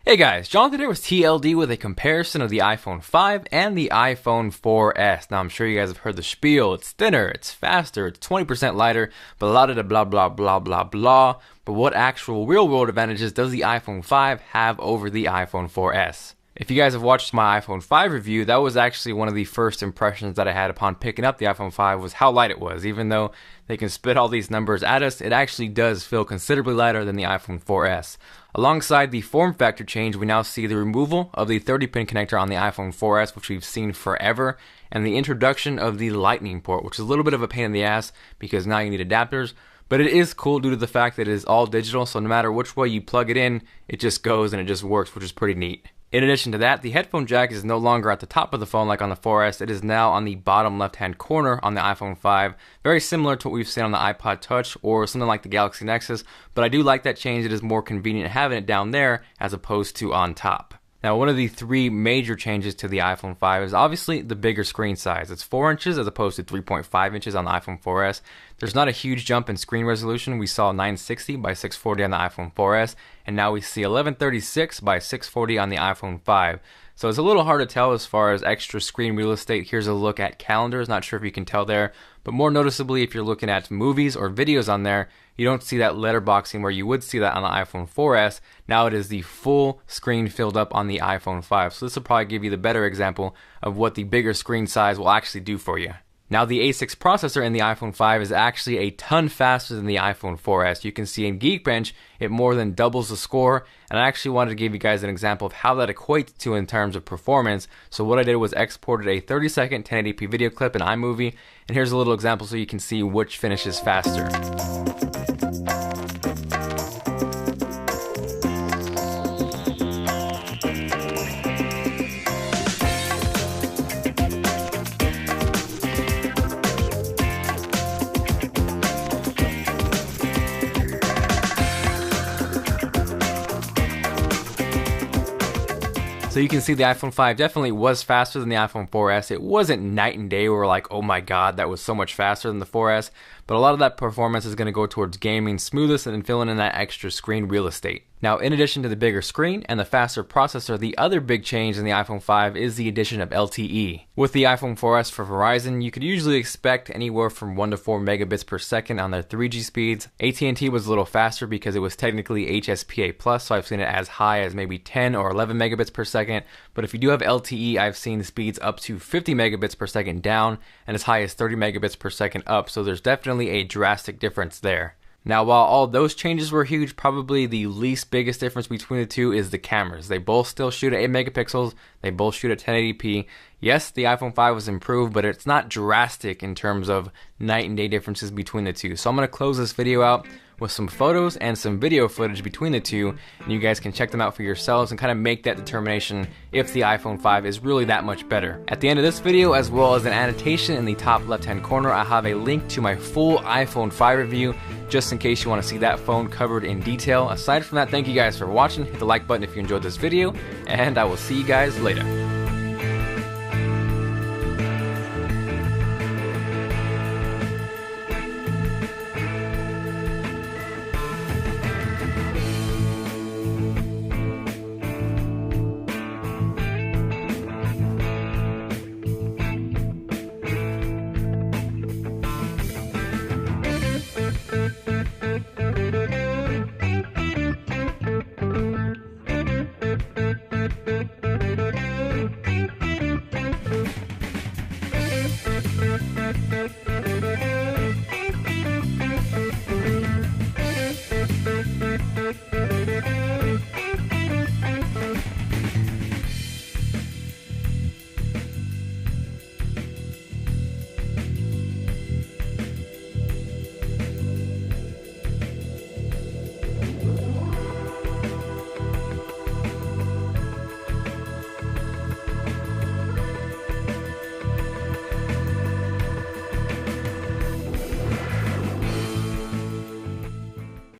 Hey guys, Jonathan here with TLD with a comparison of the iPhone 5 and the iPhone 4S. Now I'm sure you guys have heard the spiel. It's thinner, it's faster, it's 20% lighter, but a lot of the blah blah blah blah blah. But what actual real world advantages does the iPhone 5 have over the iPhone 4S? If you guys have watched my iPhone 5 review, that was actually one of the first impressions that I had upon picking up the iPhone 5 was how light it was. Even though they can spit all these numbers at us, it actually does feel considerably lighter than the iPhone 4S. Alongside the form factor change, we now see the removal of the 30-pin connector on the iPhone 4S, which we've seen forever, and the introduction of the Lightning port, which is a little bit of a pain in the ass because now you need adapters. But it is cool due to the fact that it is all digital, so no matter which way you plug it in, it just goes and it just works, which is pretty neat. In addition to that, the headphone jack is no longer at the top of the phone like on the 4S. It is now on the bottom left-hand corner on the iPhone 5. Very similar to what we've seen on the iPod Touch or something like the Galaxy Nexus, but I do like that change. It is more convenient having it down there as opposed to on top. Now, one of the three major changes to the iPhone 5 is obviously the bigger screen size. It's 4 inches as opposed to 3.5 inches on the iPhone 4S. There's not a huge jump in screen resolution. We saw 960 by 640 on the iPhone 4S, and now we see 1136 by 640 on the iPhone 5. So it's a little hard to tell as far as extra screen real estate. Here's a look at calendars. Not sure if you can tell there, but more noticeably, if you're looking at movies or videos on there, you don't see that letterboxing where you would see that on the iPhone 4S. Now it is the full screen filled up on the iPhone 5. So this will probably give you the better example of what the bigger screen size will actually do for you. Now the A6 processor in the iPhone 5 is actually a ton faster than the iPhone 4S. You can see in Geekbench, it more than doubles the score, and I actually wanted to give you guys an example of how that equates to in terms of performance. So what I did was exported a 30-second 1080p video clip in iMovie, and here's a little example so you can see which finishes faster. So you can see the iPhone 5 definitely was faster than the iPhone 4S. It wasn't night and day where we're like, oh my god, that was so much faster than the 4S. But a lot of that performance is going to go towards gaming smoothest and filling in that extra screen real estate. Now, in addition to the bigger screen and the faster processor, the other big change in the iPhone 5 is the addition of LTE. With the iPhone 4S for Verizon, you could usually expect anywhere from 1 to 4 megabits per second on their 3G speeds. AT&T was a little faster because it was technically HSPA+, so I've seen it as high as maybe 10 or 11 megabits per second. But if you do have LTE, I've seen the speeds up to 50 megabits per second down and as high as 30 megabits per second up, so there's definitely a drastic difference there. Now, while all those changes were huge, probably the least biggest difference between the two is the cameras. They both still shoot at 8 megapixels, they both shoot at 1080p. Yes, the iPhone 5 was improved, but it's not drastic in terms of night and day differences between the two. So I'm going to close this video out with some photos and some video footage between the two, and you guys can check them out for yourselves and kind of make that determination if the iPhone 5 is really that much better. At the end of this video, as well as an annotation in the top left hand corner, I have a link to my full iPhone 5 review, just in case you want to see that phone covered in detail. Aside from that, thank you guys for watching. Hit the like button if you enjoyed this video, and I will see you guys later.